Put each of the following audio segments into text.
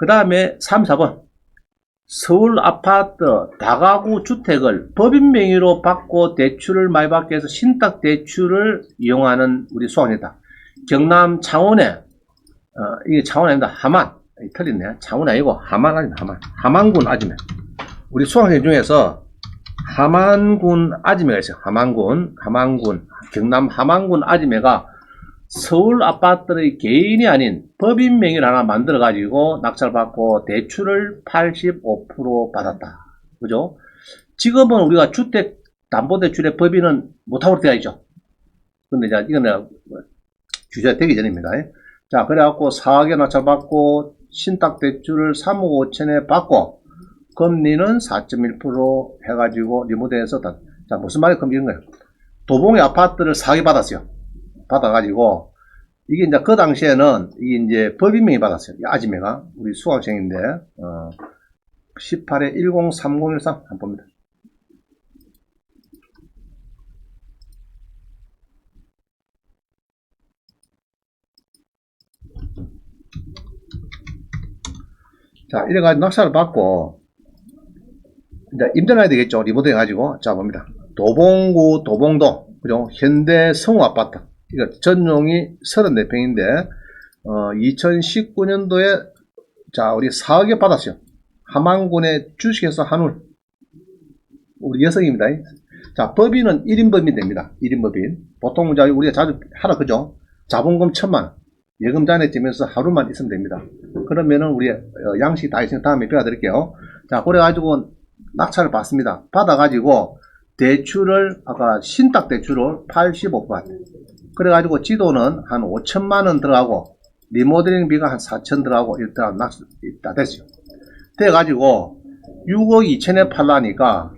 그 다음에 3, 4번. 서울 아파트 다가구 주택을 법인 명의로 받고 대출을 많이 받기 위해서 신탁 대출을 이용하는 우리 수강생이다. 경남 창원에, 이게 창원 아닙니다. 함안. 틀렸네. 창원 아니고 함안 아닙니다. 함안. 함안군 아지매. 우리 수강생 중에서 함안군 아지매가 있어요. 함안군, 경남 함안군 아지매가 서울 아파트의 개인이 아닌 법인 명의를 하나 만들어 가지고 낙찰 받고 대출을 85% 받았다. 그죠? 지금은 우리가 주택담보대출의 법인은 못하고 되어 있죠. 근데 이제 이건 내가 규제가 되기 전입니다. 자, 그래갖고 4억에 낙찰 받고 신탁대출을 3억 5천에 받고 금리는 4.1% 해가지고 리모델에서 자, 무슨 말이 그럼 이런 거예요. 도봉의 아파트를 4억에 받았어요. 받아가지고, 이게 이제 그 당시에는, 이게 이제 법인명이 받았어요. 이 아지매가. 우리 수강생인데, 18에 103013 한번 봅니다. 자, 이래가지고 낙찰을 받고, 이제 임대해야 되겠죠. 리모델 해가지고. 자, 봅니다. 도봉구, 도봉동, 그죠? 현대 성우 아파트. 이거 전용이 34평인데 2019년도에 자 우리 4억에 받았어요. 함안군의 주식회사 한울 우리 여성입니다. 자 법인은 1인 법인 됩니다. 1인 법인 보통 우리가 자주 하라 그죠? 자본금 1000만원 예금 잔액쯤에서 하루만 있으면 됩니다. 그러면은 우리 양식 다 있으니까 다음에 배워드릴게요. 자 그래가지고 낙찰을 받습니다. 받아가지고 대출을 아까 신탁 대출을 85% 받아요. 그래가지고 지도는 한 5천만원 들어가고 리모델링비가 한 4천 들어가고 일단 낙찰 다 됐어요. 돼가지고 6억 2천에 팔라니까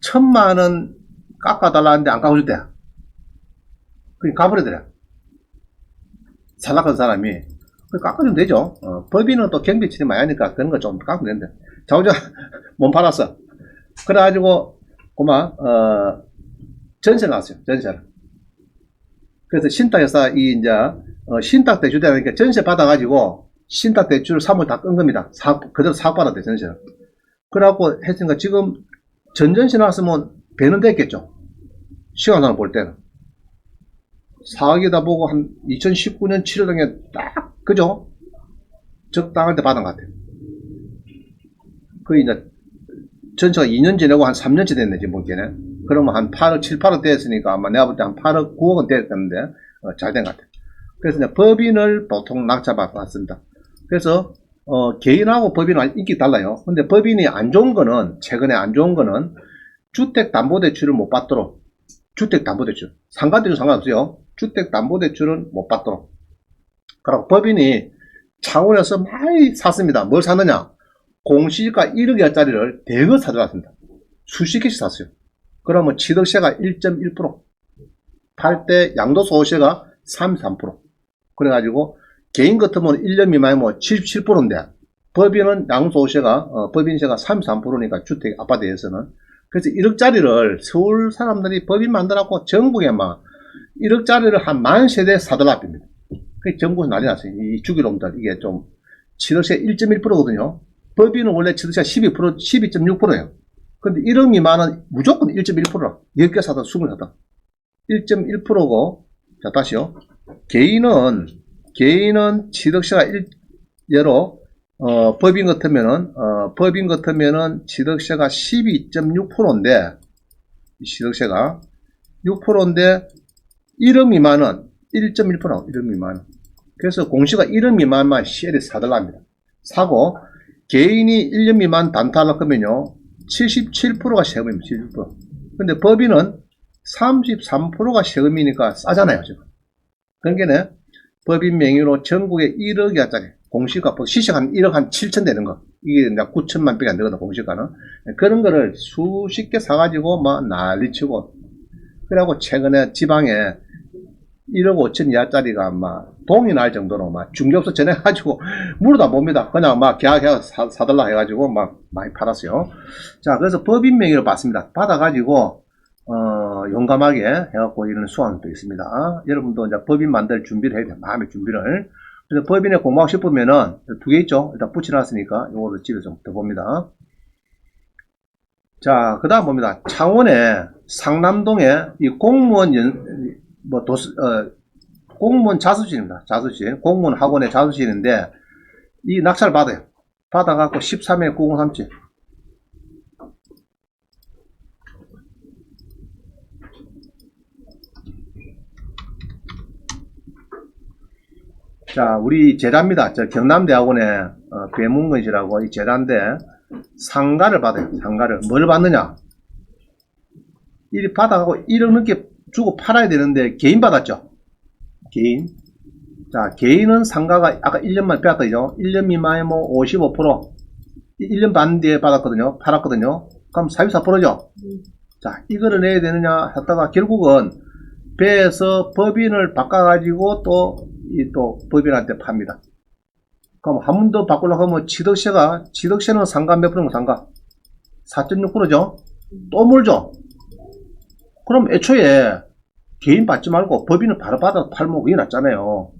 1,000만원 깎아달라는데 안 깎아줬대. 그냥 가버리더래. 살락한 사람이. 깎아주면 되죠. 법인은 또 경비치리 많이 하니까 그런 거 좀 깎으면 되는데. 자, 혼자 못 팔았어. 그래가지고 전세 나왔어요. 전세를. 그래서 신탁회사 이제 신탁 대출 되니까 전세 받아가지고 신탁 대출을 3월 다 끈 겁니다. 그대로 사업 받았대 전세를. 그래갖고 했으니까 지금 전전세 나왔으면 배는 됐겠죠. 시간상으로 볼 때는 4억이다 보고 한 2019년 7월에 딱 그죠? 적당할 때 받은 것 같아요. 그 이제 전체가 2년 지내고 한 3년째 됐네 지금 보기에는. 그러면 한 8억 7, 8억 됐으니까 아마 내가 볼 때 한 8억 9억은 됐는데 잘 된 것 같아요. 그래서 이제 법인을 보통 낙찰받았습니다. 그래서 개인하고 법인은 인기 달라요. 근데 법인이 안 좋은 거는 최근에 안 좋은 거는 주택담보대출을 못 받도록 주택담보대출 상가대출 상관없어요. 주택담보대출은 못 받도록. 그리고 법인이 창원에서 많이 샀습니다. 뭘 샀느냐? 공시지가 1억짜리를 대거 사들어왔습니다. 수십 개씩 샀어요. 그러면 취득세가 1.1%, 팔 때 양도소득세가 33%. 그래가지고 개인 같으면 1년 미만이면 77%인데 법인은 양도소득세가 법인세가 33%니까 주택 아파트에서는 그래서 1억짜리를 서울 사람들이 법인 만들어갖고 전국에 막 1억짜리를 한 10,000세대 사들어왔습니다. 그 전국에서 난리 났어요. 이 주기론들 이게 좀 취득세 1.1%거든요. 법인은 원래 취득세 12%, 12.6%예요. 근데 1억 미만은 무조건 1.1%라. 10개 사다, 20개 사다. 1.1%고, 자, 다시요. 개인은 취득세가 예로, 법인 같으면은 취득세가 12.6%인데, 취득세가 6%인데, 1억 미만은 1.1%, 1억 미만은. 그래서 공시가 1억 미만만 CL이 사달랍니다. 사고, 개인이 1년 미만 단타하려고 하면요, 77%가 세금입니다. 77%. 근데 법인은 33%가 세금이니까 싸잖아요, 지금. 그러니까 법인 명의로 전국에 1억짜리 공시가 시식 한 1억 한 7천 되는 거. 이게 9천만 밖에 안 되거든, 공시가는. 그런 거를 수십 개 사가지고 막 난리치고. 그래갖고 최근에 지방에 1억 5천 이하짜리가 막 동이 날 정도로 막 중개업소 전해가지고 물어다 봅니다. 그냥 막 계약해서 사달라 해가지고 막 많이 팔았어요. 자, 그래서 법인 명의로 받습니다. 받아가지고, 용감하게 해갖고 이런 수완도 있습니다. 여러분도 이제 법인 만들 준비를 해야 돼요. 마음의 준비를. 그래서 법인에 공부하고 싶으면은 두 개 있죠. 일단 붙여놨으니까 요거를 집에 좀 더 봅니다. 자, 그 다음 봅니다. 창원에 상남동에 이 공무원 공무원 자수실입니다. 자수실. 공무원 학원의 자수실인데 이 낙찰을 받아요. 받아갖고 13회 9037. 자, 우리 제자입니다. 저 경남대학원의 배문근 씨라고 이 제자인데 상가를 받아요. 상가를. 뭘 받느냐? 이 받아가고 1억 넘게 주고 팔아야 되는데 개인 받았죠. 개인. 자, 개인은 상가가 아까 1년만 빼앗더죠. 1년 미만에 뭐 55%, 1년 반 뒤에 받았거든요. 팔았거든요. 그럼 44%죠. 자, 이거를 내야 되느냐 했다가 결국은 배에서 법인을 바꿔가지고 또 법인한테 팝니다. 그럼 한 번 더 바꾸려고 하면 취득세는 상가 몇 프로인가 상가? 4.6%죠? 또 물죠? 그럼 애초에 개인 받지 말고 법인을 바로 받아서 팔면 그게 낫잖아요.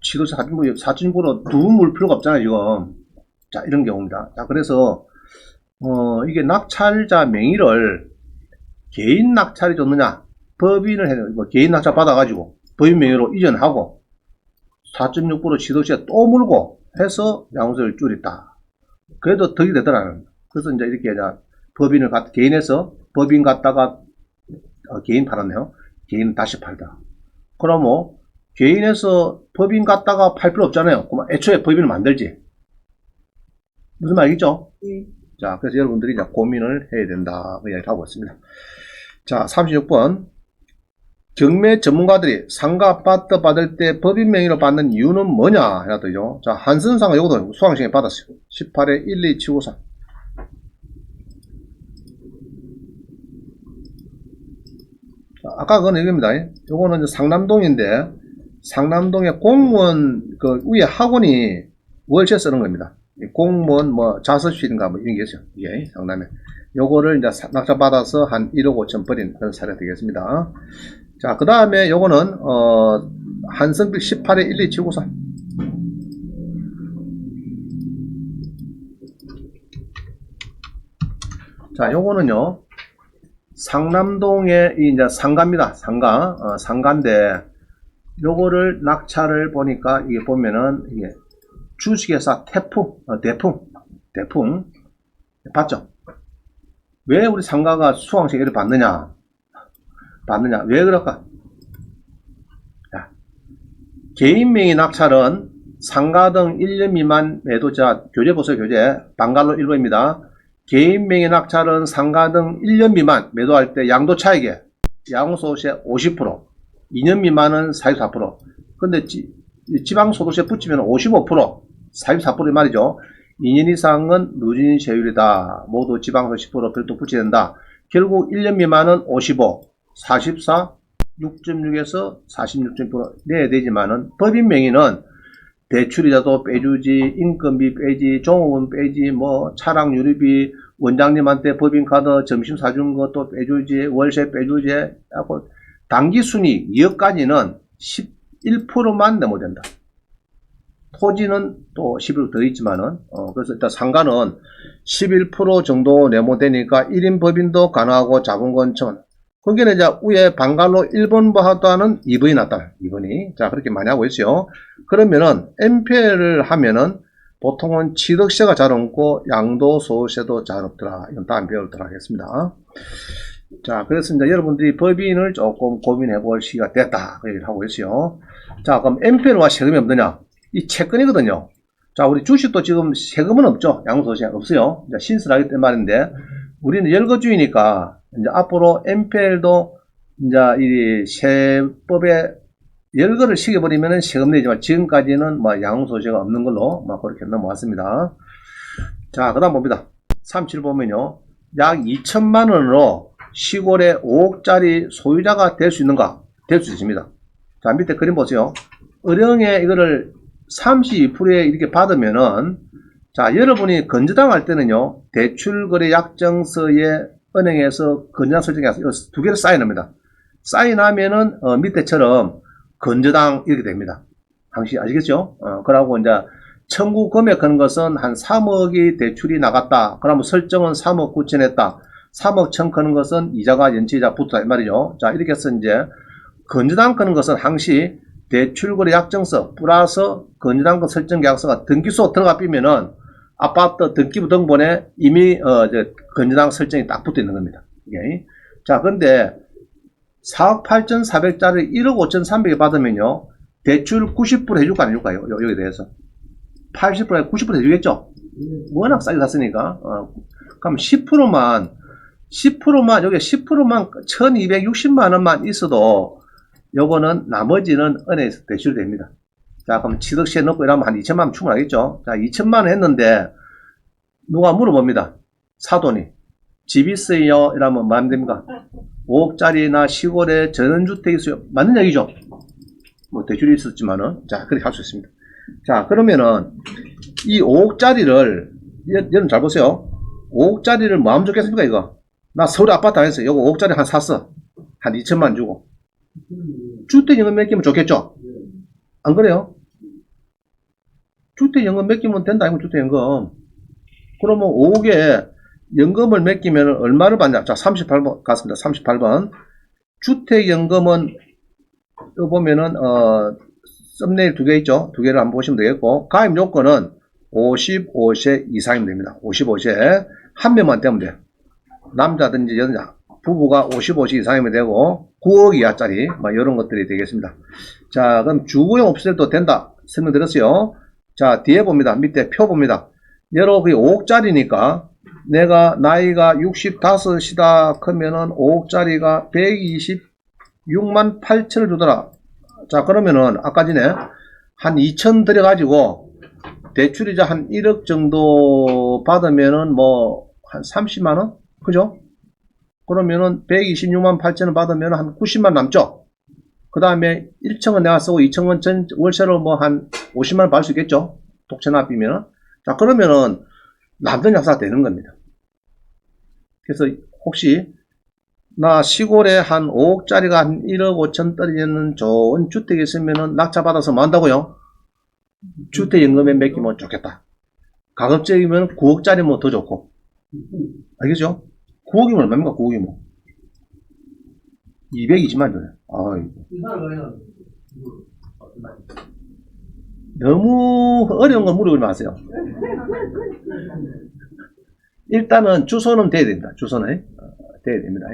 취득세 4.6% 두 물 필요가 없잖아요, 지금. 자, 이런 경우입니다. 자, 그래서, 이게 낙찰자 명의를 개인 낙찰이 좋느냐? 법인을 해야 돼요. 개인 낙찰 받아가지고 법인 명의로 이전하고 4.6% 취득세 또 물고 해서 양도세를 줄였다. 그래도 덕이 되더라는. 그래서 이제 이렇게 법인을 개인에서 법인 갖다가 개인 팔았네요. 개인 다시 팔다. 그러면 개인에서 법인 갖다가 팔 필요 없잖아요. 그럼 애초에 법인을 만들지. 무슨 말이죠? 자, 그래서 여러분들이 이제 고민을 해야 된다. 그 이야기를 하고 있습니다. 자, 36번. 경매 전문가들이 상가 아파트 받을 때 법인 명의로 받는 이유는 뭐냐? 해놨더죠. 자, 한선상가 요것도 수강시간에 받았어요. 18에 12754. 아까 그건 이겁니다. 요거는 상남동인데, 상남동에 공무원, 그 위에 학원이 월세 쓰는 겁니다. 공무원 뭐 자습실인가 뭐 이런 게 있어요. 이게 상남에. 요거를 이제 낙찰 받아서 한 1억 5천 버린 그런 사례가 되겠습니다. 자, 그 다음에 요거는, 한성빌 18에 12794. 자, 요거는요, 상남동에 이제 상가입니다. 상가인데, 요거를 낙찰을 보니까 이게 보면은, 이게 주식회사 대풍. 봤죠? 왜 우리 상가가 수강시계를 받느냐? 왜 그럴까? 자, 개인 명의 낙찰은 상가 등 1년 미만 매도자, 교재 보세요, 교재. 방갈로 1번입니다. 개인 명의 낙찰은 상가 등 1년 미만 매도할 때 양도 차익에 양도소득세 50%, 2년 미만은 44%. 근데 지방소득세 붙이면 55%, 44%이 말이죠. 2년 이상은 누진 세율이다. 모두 지방소득세 10% 별도 붙여야 된다. 결국 1년 미만은 55, 44, 6.6에서 46.6% 내야 되지만은 법인 명의는 대출이자도 빼주지, 인건비 빼지, 종업원 빼지, 뭐 차량 유류비, 원장님한테 법인카드 점심 사준 것도 빼주지, 월세 빼주지 하고 당기순이익 2억까지는 11%만 내면 된다. 토지는 또 11% 더 있지만은, 그래서 일단 상가는 11% 정도 내면 되니까 1인 법인도 가능하고 자본권 천. 거기는 이제 위에 방갈로 1번보다는 2번이 낫다. 2번이. 자, 그렇게 많이 하고 있어요. 그러면은, MPL을 하면은, 보통은 취득세가 잘 없고, 양도소득세도 잘 없더라. 이건 다음 배우도록 하겠습니다. 자, 그래서 이제 여러분들이 법인을 조금 고민해 볼 시기가 됐다. 그 얘기를 하고 있어요. 자, 그럼 MPL과 세금이 없느냐? 이 채권이거든요. 자, 우리 주식도 지금 세금은 없죠. 양도소득세 없어요. 이제 신설하기 때문에 말인데, 우리는 열거주의니까, 이제 앞으로 MPL도 이제 이 세법에 열거를 시켜버리면은 세금 내지만 지금까지는 뭐 양도소득세가 없는 걸로 막 그렇게 넘어왔습니다. 자, 그 다음 봅니다. 37 보면요. 약 2천만 원으로 시골에 5억짜리 소유자가 될 수 있는가? 될 수 있습니다. 자, 밑에 그림 보세요. 은행에 이거를 32%에 이렇게 받으면은, 자, 여러분이 건저당할 때는요, 대출거래 약정서에 은행에서 건저당 설정해서 두 개를 사인합니다. 사인하면은, 밑에처럼 건저당 이렇게 됩니다. 항시 아시겠죠? 그러고 이제 청구 금액하는 것은 한 3억이 대출이 나갔다. 그러면 설정은 3억 9천 했다. 3억 천 크는 것은 이자가 연체이자 붙다 이 말이죠. 자, 이렇게 해서 이제 건전한 크는 것은 항시 대출거래 약정서 플러스 건전한 거 설정 계약서가 등기소 들어가 비면은 아파트 등기부 등본에 이미 건전한 설정이 딱 붙어 있는 겁니다. 이게. 자, 근데 4억 8,400짜리 1억 5,300에 받으면요. 대출 90% 해줄 거 안 해줄까요? 여기에 대해서. 80%에 90% 해주겠죠? 워낙 싸게 샀으니까. 그럼 10%만, 여기 10%만 1260만원만 있어도 요거는 나머지는 은행에서 대출됩니다. 자, 그럼 취득시에 넣고 이러면 한 2천만원 충분하겠죠? 자, 2천만원 했는데, 누가 물어봅니다. 사돈이. 집 있어요? 이러면 뭐 하면 됩니까? 5억짜리나 시골에 전원주택이 있어요. 맞는 얘기죠? 뭐 대출이 있었지만은. 자, 그렇게 할 수 있습니다. 자, 그러면은, 이 5억짜리를, 여러분 잘 보세요. 5억짜리를 뭐 하면 좋겠습니까, 이거? 나 서울 아파트 안 했어요. 이거 5억짜리 한 샀어. 한 2천만 주고. 주택연금 맡기면 좋겠죠? 안 그래요? 주택연금 맡기면 된다, 이거 주택연금. 그러면 5억에 연금을 맡기면 얼마를 받냐? 자, 38번 갔습니다. 38번. 주택연금은, 요 보면은, 썸네일 두 개 있죠? 두 개를 한번 보시면 되겠고, 가입 요건은 55세 이상이면 됩니다. 55세. 한 명만 되면 돼요. 남자든지 여자, 부부가 55세 이상이면 되고, 9억 이하짜리, 뭐, 이런 것들이 되겠습니다. 자, 그럼 주거용 없을 도 된다. 설명드렸어요. 자, 뒤에 봅니다. 밑에 표 봅니다. 여러분, 5억짜리니까, 내가 나이가 65이다 크면은 5억짜리가 126만 8천을 주더라. 자, 그러면은 아까 전에 한 2천 들여가지고 대출이자 한 1억 정도 받으면은 뭐 한 30만원? 그죠? 그러면은 126만 8천을 받으면 한 90만 남죠? 그 다음에 1층은 내가 쓰고 2층은 전 월세로 뭐 한 50만원 받을 수 있겠죠? 독채나 비면은. 자, 그러면은 남는 약사가 되는 겁니다. 그래서 혹시 나 시골에 한 5억짜리가 한 1억 5천 떨어지는 좋은 주택이 있으면은 낙찰받아서 뭐 한다고요? 주택연금에 맡기면 좋겠다. 가급적이면 9억짜리면 더 좋고. 알겠죠? 9억이면 얼마입니까? 9억이면 220만 원이네. 너무 어려운 건 물어보지 마세요. 일단은 주소는 돼야 된다. 주소는 돼야 됩니다.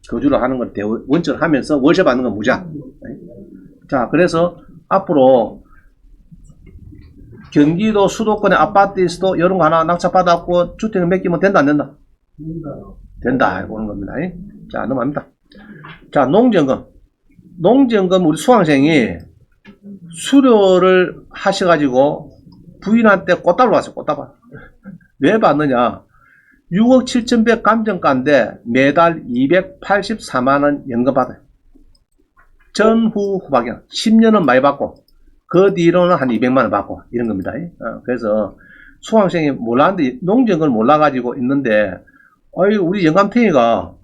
거주를 하는 건 원칙을 하면서 월세 받는 건 무자. 자, 그래서 앞으로 경기도 수도권의 아파트에서도 이런 거 하나 낙찰받았고 주택을 맡기면 된다 안 된다? 된다. 보는 겁니다. 자, 넘어갑니다. 자, 농지연금. 농지연금 우리 수강생이 수료를 하셔가지고 부인한테 꽃다발 왔어요. 꽃다발. 왜 받느냐? 6억 7,100 감정가인데 매달 284만원 연금 받아요. 전후 후박이야. 10년은 많이 받고 그 뒤로는 한 200만원 받고 이런 겁니다. 그래서 수강생이 몰랐는데 농지연금을 몰라가지고 있는데 우리 영감탱이가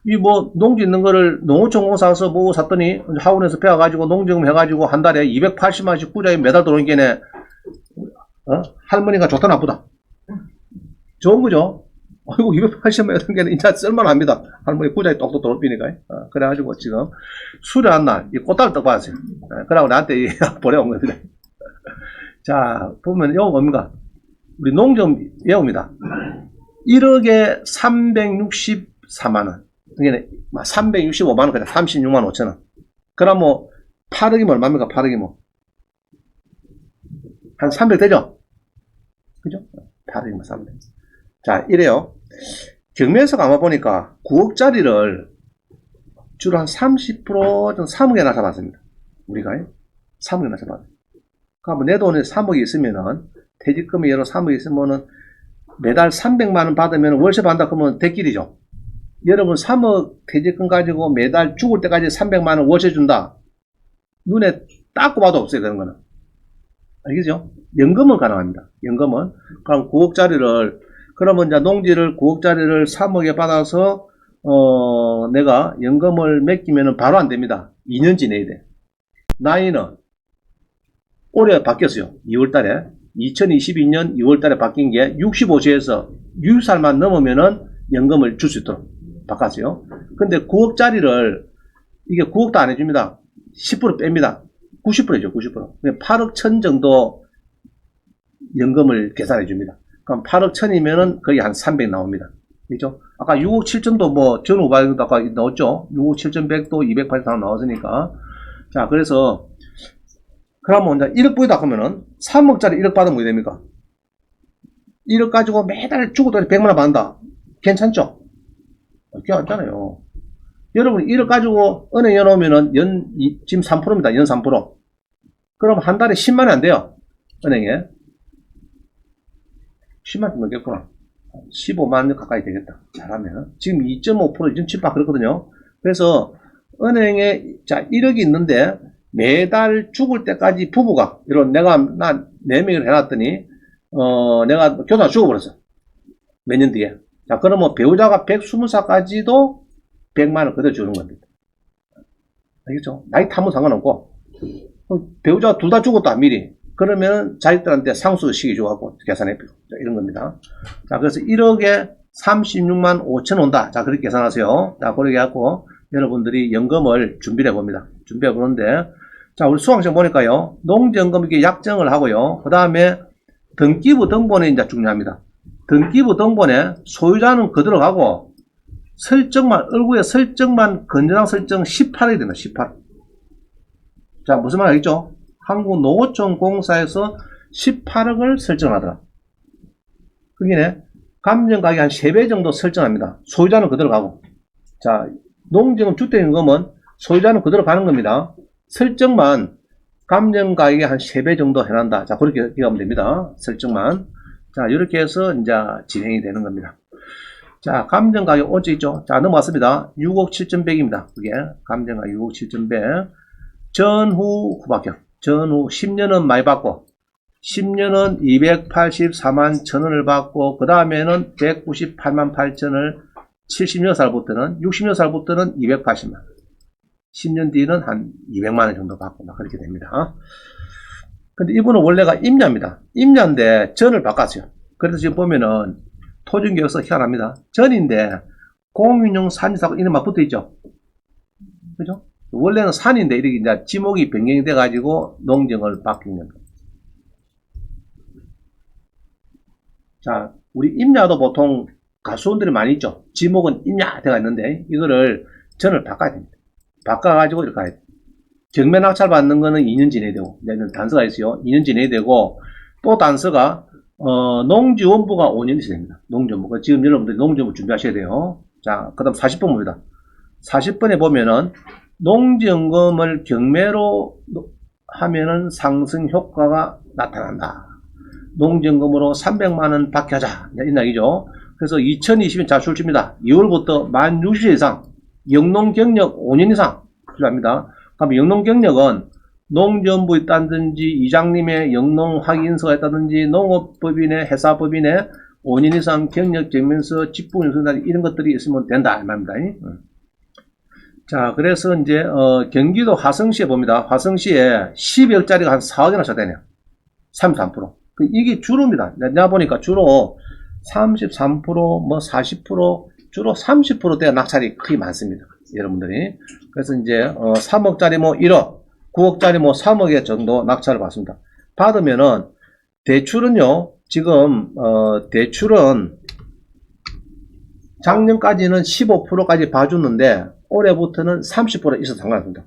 이 뭐 농지 있는 거를 농어촌공사에서 보고 샀더니 하원에서 배워가지고 농지연금 해가지고 한 달에 280만원씩 꾸준히 매달 들어오는 게네 할머니가 좋다 나쁘다? 좋은 거죠. 아이고 280만 이런 게는 이제 쓸만합니다. 할머니 부자에 똑똑 돌비니까. 그래가지고 지금 수료한 날 이 꽃다발 떡 받았어요. 그러고 나한테 보내온 겁니다. 자, 보면 이거 뭡니까? 우리 농지연금 외웁니다. 1억에 364만원. 그게 365만원, 그냥 36만 5천원. 그럼 뭐, 8억이면 얼마입니까? 8억이면. 한 300 되죠? 그죠? 8억이면 300. 자, 이래요. 경매에서 가만 보니까 9억짜리를 주로 한 30% 정도 3억에나 잡았습니다. 우리가 3억에나 잡았어요. 그러면 내 돈에 3억이 있으면은, 퇴직금이 여러 3억이 있으면은, 매달 300만원 받으면 월세 받는다 그러면 대길이죠. 여러분 3억 퇴직금 가지고 매달 죽을 때까지 300만원 월세 준다. 눈에 딱 봐도 없어요. 그런 거는. 알겠죠? 연금은 가능합니다. 연금은. 그럼 9억짜리를 그러면 이제 농지를 9억짜리를 3억에 받아서 내가 연금을 맡기면은 바로 안 됩니다. 2년 지내야 돼. 나이는 올해 바뀌었어요. 2월 달에. 2022년 2월 달에 바뀐 게 65세에서 60살만 넘으면은 연금을 줄 수 있도록 바꿨어요. 근데 9억짜리를 이게 9억도 안 해줍니다. 10% 뺍니다. 90%죠, 90%. 8억 천 정도 연금을 계산해 줍니다. 그럼 8억 천이면은 거의 한 300 나옵니다. 그죠? 아까 6억 7천도 뭐 전후발도 아까 나왔죠? 6억 7,100도 280 나왔으니까. 자, 그래서 그러면 이제 1억 부이다 하면은 3억짜리 1억 받으면 뭐게 됩니까? 1억 가지고 매달 주고도 100만원 받는다. 괜찮죠? 괜찮잖아요. 여러분 1억 가지고 은행에 넣으면은 지금 3%입니다. 연 3%. 그럼 한 달에 10만원 안 돼요. 은행에. 10만원 넘겠구나. 15만원 가까이 되겠다. 잘하면. 지금 2.5%, 2.7% 그렇거든요. 그래서 은행에 자 1억이 있는데 매달 죽을 때까지 부부가 이런 내가 난 4명을 해놨더니 내가 교사 죽어버렸어. 몇 년 뒤에. 자 그러면 배우자가 120살까지도 100만원 그대로 주는 겁니다. 알겠죠? 나이 타면 상관없고 배우자가 둘 다 죽었다 미리. 그러면 자식들한테 상수시기 줘갖고 계산해 이런 겁니다. 자 그래서 1억에 36만 5천 온다. 자 그렇게 계산하세요. 자 그렇게 해갖고 여러분들이 연금을 준비해 봅니다. 준비해 보는데 자 우리 수강생 보니까요 농지연금 이렇게 약정을 하고요. 그 다음에 등기부 등본이 이제 중요합니다. 등기부 등본에 소유자는 그대로 가고 설정만 얼굴에 설정만 건전한 설정 18이 됩니다. 18. 자 무슨 말 알겠죠? 한국노후촌공사에서 18억을 설정하더라. 그게 감정가액 한 3배 정도 설정합니다. 소유자는 그대로 가고. 자, 농지금 주택임금은 소유자는 그대로 가는 겁니다. 설정만 감정가액의 한 3배 정도 해난다. 자, 그렇게 기억하면 됩니다. 설정만. 자, 이렇게 해서 이제 진행이 되는 겁니다. 자, 감정가액 온지 있죠? 자, 넘어왔습니다. 6억 7,100입니다. 그게 감정가액 6억 7,100. 전후 후박형. 전후 10년은 많이 받고 10년은 284만 1,000원을 받고 그 다음에는 198만 8천을 76살부터는 66살부터는 280만 10년 뒤는 한 200만원 정도 받고 막 그렇게 됩니다. 근데 이분은 원래가 임야입니다. 임야인데 전을 바꿨어요. 그래서 지금 보면은 토지계획서 희한합니다. 전인데 공인용 산지사고 이런 막 붙어있죠. 그죠? 원래는 산인데 이렇게 이제 지목이 변경이 돼가지고 농정을 바뀐 겁니다. 자, 우리 임야도 보통 가수원들이 많이 있죠. 지목은 임야 되어 있는데 이거를 전을 바꿔야 됩니다. 바꿔가지고 이렇게 가야 돼요. 경매 낙찰 받는 거는 2년 지내야 되고, 단서가 있어요. 2년 지내야 되고, 또 단서가 농지원부가 5년 있어야 됩니다. 농지원부가 지금 여러분들이 농지원부 준비하셔야 돼요. 자, 그 다음 40번 봅니다. 40번에 보면은 농지연금을 경매로 하면은 상승 효과가 나타난다. 농지연금으로 300만원 받게 하자. 이 이야기죠. 그래서 2020년 자 출주입니다. 2월부터 만 60세 이상, 영농 경력 5년 이상 필요합니다. 그럼 영농 경력은 농지연부에 있다든지 이장님의 영농 확인서가 있다든지 농업법인의 회사법인의 5년 이상 경력 증명서, 직분연수나 이런 것들이 있으면 된다. 이 말입니다. 자, 그래서 이제, 경기도 화성시에 봅니다. 화성시에 12억짜리가 한 4억이나 차되네요. 33%. 이게 주로입니다. 내가 보니까 주로 33%, 뭐 40%, 주로 30%대 낙찰이 크게 많습니다. 여러분들이. 그래서 이제, 3억짜리 뭐 1억, 9억짜리 뭐 3억의 정도 낙찰을 받습니다. 받으면은, 대출은요, 지금, 대출은 작년까지는 15%까지 봐줬는데, 올해부터는 30% 있어도 상관없습니다.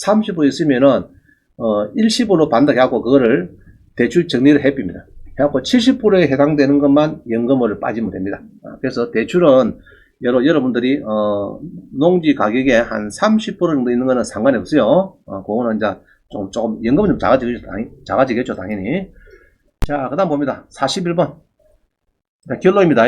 30% 있으면은, 일시불로 받는다 해갖고, 그거를 대출 정리를 해줍니다. 해갖고 70%에 해당되는 것만 연금으로 빠지면 됩니다. 그래서 대출은, 여러분들이, 농지 가격에 한 30% 정도 있는 거는 상관이 없어요. 그거는 이제 조금, 연금은 좀 작아지겠죠, 당연히. 자, 그 다음 봅니다. 41번. 결론입니다.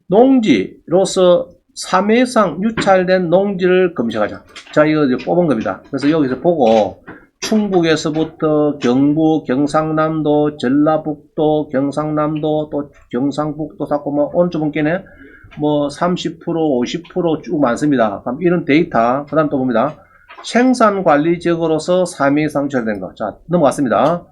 농지로서 3회 이상 유찰된 농지를 검색하자. 자, 이거 이제 뽑은 겁니다. 그래서 여기서 보고, 충북에서부터 경북, 경상남도, 전라북도, 경상남도, 또 경상북도 잡고, 뭐, 오른쪽 분께는 뭐, 30%, 50%쭉 많습니다. 그럼 이런 데이터, 그 다음 또 봅니다. 생산관리적으로서 3위 이상 처리된 거. 자, 넘어갔습니다.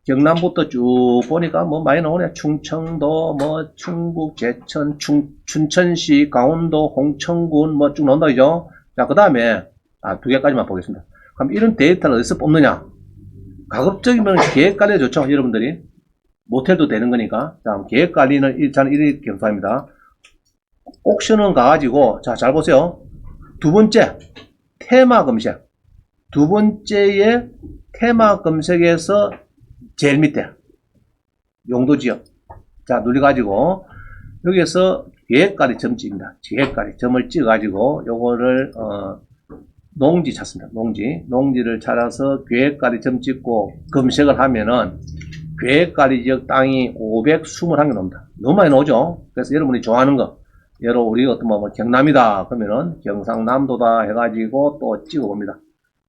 경남부터 쭉 보니까 뭐 많이 나오네. 충청도, 뭐 충북, 제천, 춘천시, 강원도, 홍천군 뭐 쭉 나온다, 그죠? 자, 그 다음에, 두 개까지만 보겠습니다. 그럼 이런 데이터를 어디서 뽑느냐? 가급적이면 계획관리가 좋죠, 여러분들이. 못해도 되는 거니까. 자, 계획관리는 일단 1위 경사입니다. 옥션은 가가지고, 자, 잘 보세요. 두 번째, 테마 검색. 두 번째에 테마 검색에서 제일 밑에 용도지역. 자, 눌러가지고 여기에서 계획관리 점 찍습니다. 계획관리 점을 찍어가지고 요거를 농지 찾습니다. 농지를 찾아서 계획관리 점 찍고 검색을 하면은 계획관리지역 땅이 521개 나옵니다. 너무 많이 나오죠. 그래서 여러분이 좋아하는 거, 여러 우리 어떤 뭐 경남이다 그러면은 경상남도다 해가지고 또 찍어봅니다.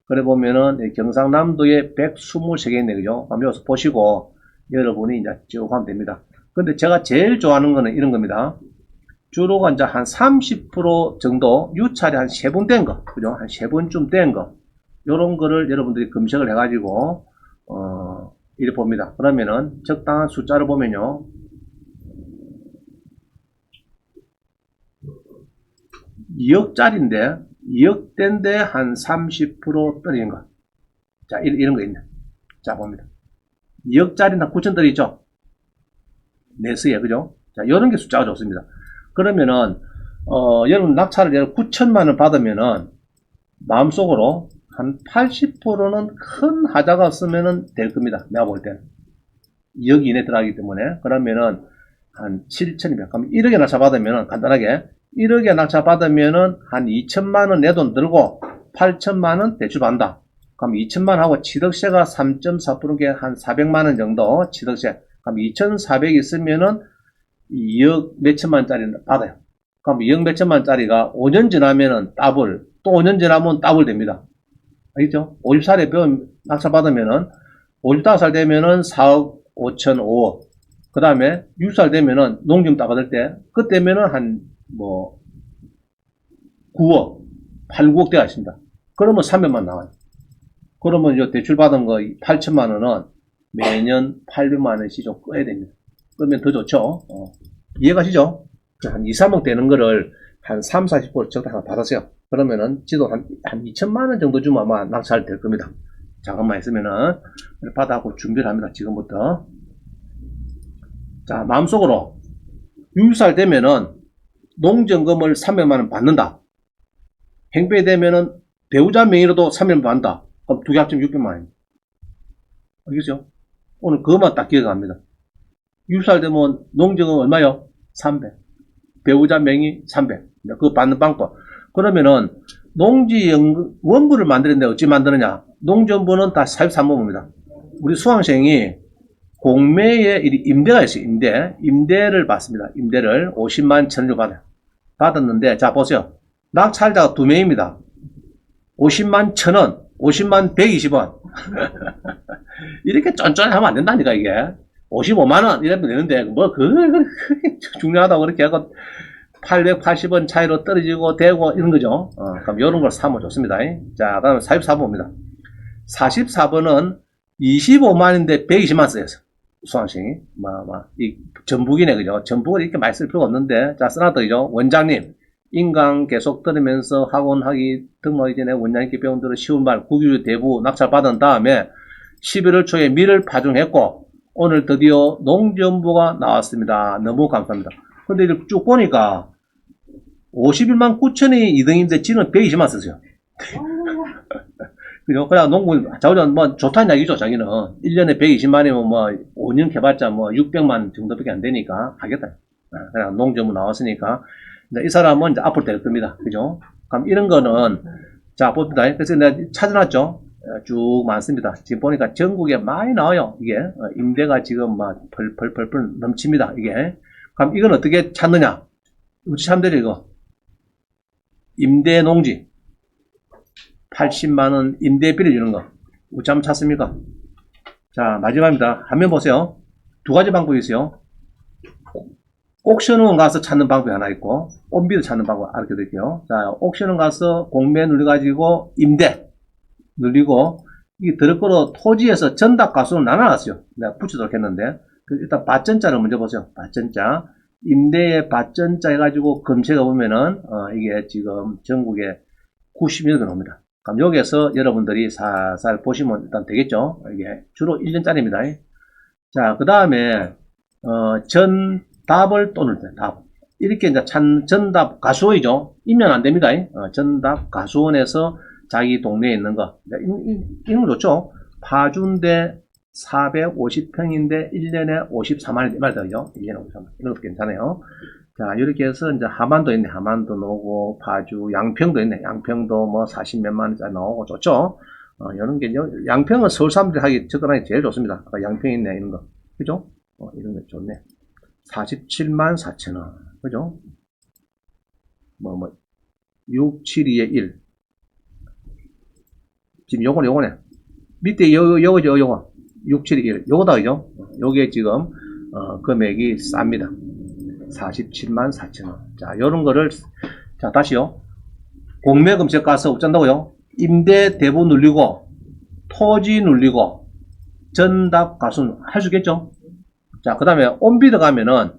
그래 보면은 경상남도에 123개 있네, 그죠? 한번 여기서 보시고 여러분이 이제 쭉 하면 됩니다. 근데 제가 제일 좋아하는 거는 이런 겁니다. 주로가 이제 한 30% 정도 유찰이 한 3번 된 거, 그죠? 한 3번쯤 된 거, 요런 거를 여러분들이 검색을 해가지고 이렇게 봅니다. 그러면은 적당한 숫자를 보면요, 2억짜리인데 2억대인데 한 30% 떨어진 거. 자, 이런 거 있네. 자, 봅니다. 2억짜리는 한 9천 떨어지죠? 내수에, 그죠? 자, 요런 게 숫자가 좋습니다. 그러면은, 여러분 낙찰을 9천만원 받으면은, 마음속으로 한 80%는 큰 하자가 없으면은 될 겁니다. 내가 볼 때는. 2억 이내 들어가기 때문에. 그러면은, 한 7,200. 그럼 1억에 낙찰 받으면은, 간단하게, 1억에 낙찰 받으면은 한 2천만원 내 돈 들고 8천만원 대출 받는다. 그럼 2천만 하고 취득세가 3.4%게 한 400만원 정도 취득세. 그럼 2,400 있으면은 2억 몇천만원짜리 받아요. 그럼 2억 몇천만원짜리가 5년 지나면은 더블, 또 5년 지나면 더블 됩니다. 알겠죠? 50살에 배운 낙찰 받으면은 55살 되면은 4억 5천 5억. 그 다음에 60살 되면은 농지금 따받을 때 그때면은 한 9억, 8, 9억 대가 있습니다. 그러면 300만 나와요. 그러면 이제 대출 받은 거 8천만 원은 매년 800만 원씩 좀 꺼야 됩니다. 그러면 더 좋죠. 이해가시죠? 한 2, 3억 되는 거를 한 3, 40% 적당 받았어요. 그러면은 지도 한 2천만 원 정도 주면 아마 낙찰 될 겁니다. 자금만 있으면은 받아갖고 준비를 합니다. 지금부터. 자, 마음속으로 60살 되면은 농정금을 300만원 받는다. 행배되면은 배우자 명의로도 300만원 받는다. 그럼 두 개 합치면 600만원입니다. 알겠죠? 오늘 그것만 딱 기억합니다. 60살 되면 농정금 얼마요? 300. 배우자 명의 300. 그거 받는 방법. 그러면은 농지연금, 원부를 만드는데 어찌 만드느냐? 농정부는 다 43번입니다. 우리 수강생이 공매에 임대가 있어요. 임대를 받습니다. 임대를 50만 천을 받았는데, 자, 보세요. 낙찰자가 2명입니다. 50만 천원, 50만 120원. 이렇게 쫀쫀히 하면 안 된다니까, 이게. 55만원, 이러면 되는데, 그게 중요하다고 그렇게 하고, 880원 차이로 떨어지고, 되고, 이런 거죠. 그럼 이런 걸 사면 좋습니다. 자, 그 다음에 44번입니다. 44번은 25만인데 120만 쓰였어. 수강생이. 이 전북이네, 그죠? 전북을 이렇게 많이 쓸 필요가 없는데, 자, 써놨다, 그죠? 원장님, 인강 계속 들으면서 학원 하기 등록하기 전에 원장님께 배운 대로 쉬운 말, 국유 대부 낙찰 받은 다음에 11월 초에 밀을 파종했고, 오늘 드디어 농정부가 나왔습니다. 너무 감사합니다. 근데 이렇게 쭉 보니까 51만 9천이 2등인데 지는 120만 썼어요. 그죠? 그냥 농구, 자우전 좋다는 얘기죠, 자기는. 1년에 120만이면 5년 개발자 600만 정도밖에 안 되니까 하겠다. 그냥 농정부 나왔으니까. 이 사람은 이제 앞으로 될 겁니다. 그죠? 그럼 이런 거는, 자, 봅니다. 그래서 내가 찾아놨죠? 쭉 많습니다. 지금 보니까 전국에 많이 나와요. 이게, 임대가 지금 펄펄펄 넘칩니다. 이게. 그럼 이건 어떻게 찾느냐? 어떻게 찾으면 되죠, 이거? 임대 농지. 80만원 임대 빌려주는 거. 어찌 한번 찾습니까? 자, 마지막입니다. 화면 보세요. 두 가지 방법이 있어요. 옥션원 가서 찾는 방법이 하나 있고, 온비를 찾는 방법 알려드릴게요. 자, 옥션원 가서 공매 눌러가지고 임대. 늘리고, 이 들거로 토지에서 전답 가수는 나눠놨어요. 내가 붙이도록 했는데, 일단 밭전자를 먼저 보세요. 밭전자. 임대의 밭전자 해가지고 검색해 보면은, 이게 지금 전국에 90여 개 나옵니다. 그럼 여기에서 여러분들이 살살 보시면 일단 되겠죠? 이게 주로 1년짜리입니다. 자, 그 다음에, 전답을 또 넣을 때, 답. 이렇게 이제 전답 가수원이죠. 임면 안 됩니다. 전답 가수원에서 자기 동네에 있는 거. 이런 거 좋죠? 파주인데 450평인데 1년에 54만원 말이죠. 1년에 54만원. 이런 것도 괜찮아요. 자, 이렇게 해서 이제 하만도 있네. 하만도 나오고, 파주, 양평도 있네. 양평도 뭐 40몇만 원짜리 나오고 좋죠? 이런 게, 양평은 서울 사람들이 하기, 접근하기 제일 좋습니다. 아까 양평 있네. 이런 거. 그죠? 이런 거 좋네. 47만 4천원. 그죠? 672에 1. 지금 요거네. 밑에 요거죠, 요거. 672, 1. 요거다, 그죠? 요게 지금, 금액이 쌉니다. 47만 4천원. 자, 요런 거를, 자, 다시요. 공매 검색 가서 어쩐다고요? 임대 대부 눌리고, 토지 눌리고, 전답 가수는 할 수 있겠죠? 자, 그 다음에 온비드 가면은,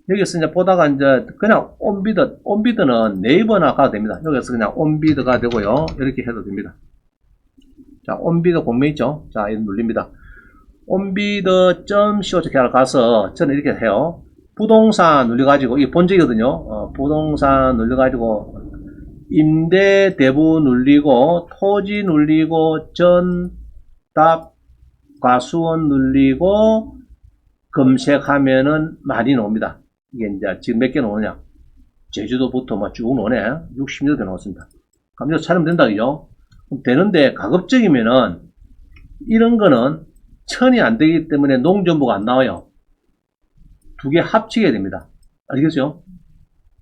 여기서 이제 보다가 이제 그냥 온비드는 네이버나 가도 됩니다. 여기서 그냥 온비드가 되고요. 이렇게 해도 됩니다. 자, 온비드 공매 있죠? 자, 이거 눌립니다. 온비드.co.kr을 가서 저는 이렇게 해요. 부동산 눌려가지고, 이게 본적이거든요. 부동산 눌려가지고, 임대 대부 눌리고, 토지 눌리고, 전답 가수원 눌리고, 검색하면은 많이 나옵니다. 이게 이제 지금 몇 개 나오냐. 제주도부터 막 쭉 나오네. 60여 개 나왔습니다. 그럼 이거 촬영 된다, 그죠? 그럼 되는데, 가급적이면은, 이런 거는 천이 안 되기 때문에 농정부가 안 나와요. 두 개 합치게 됩니다. 아시겠어요?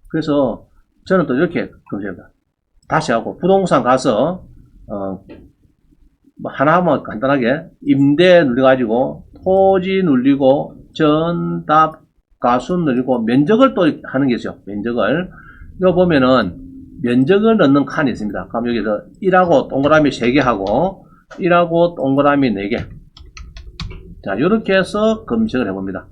그래서 저는 또 이렇게 검색합니다. 다시 하고 부동산 가서 뭐 하나만 간단하게 임대 눌려가지고 토지 눌리고 전답 가수 눌리고 면적을 또 하는 게 있어요. 면적을 이거 보면은 면적을 넣는 칸이 있습니다. 그럼 여기서 1하고 동그라미 3개 하고 1하고 동그라미 4개. 자, 이렇게 해서 검색을 해봅니다.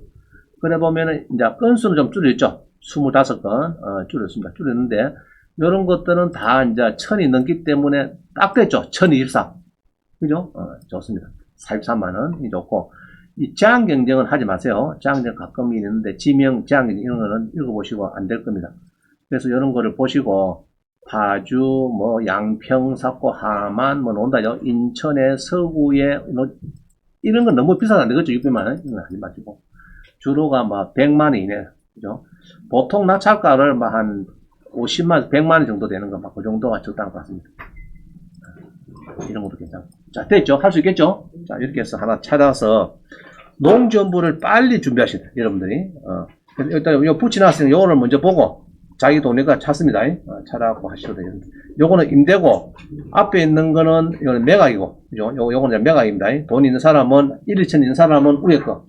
그래 보면은 이제 건수는 좀 줄였죠. 25건 줄였습니다. 줄였는데 이런 것들은 다 이제 1000이 넘기 때문에 딱 됐죠. 1024. 그죠? 좋습니다. 43만 원이 좋고 이 제한 경쟁은 하지 마세요. 제한 경쟁 가끔 있는데 지명 제한 경쟁 이런 거는 읽어보시고 안 될 겁니다. 그래서 이런 거를 보시고 파주, 뭐 양평, 삽고, 하만 뭐 나온다죠. 인천의 서구에 이런 건 너무 비싸도 안 되겠죠. 600만 원 이건 하지 마시고. 주로가 막 100만 원 이내, 그죠? 보통 낙찰가를 막 한 50만, 100만 원 정도 되는 거, 막 그 정도가 적당한 것 같습니다. 이런 것도 괜찮고. 자, 됐죠? 할 수 있겠죠? 자, 이렇게 해서 하나 찾아서 농정부를 빨리 준비하시다, 여러분들이. 일단 요 붙여놨으니 요거를 먼저 보고 자기 동네가 찾습니다. 찾아갖고 하셔도 돼요. 요거는 임대고, 앞에 있는 거는, 이거는 매각이고, 그죠? 요거는 매각입니다. 돈 있는 사람은, 1, 2천 있는 사람은 위에 거.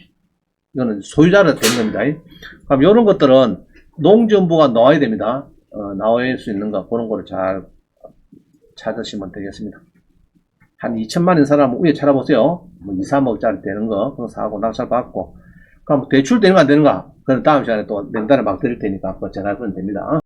이거는 소유자로 되는 겁니다. 그럼 이런 것들은 농정부가 나와야 됩니다. 나올 수 있는 거, 그런 거를 잘 찾으시면 되겠습니다. 한 2천만 원 사람은 위에 찾아보세요. 뭐 2, 3억짜리 되는 거, 그거 사고 낙찰 받고. 그럼 대출 되는 거 안 되는가? 그건 다음 시간에 또 명단을 막 드릴 테니까, 그거 전화 하면 됩니다.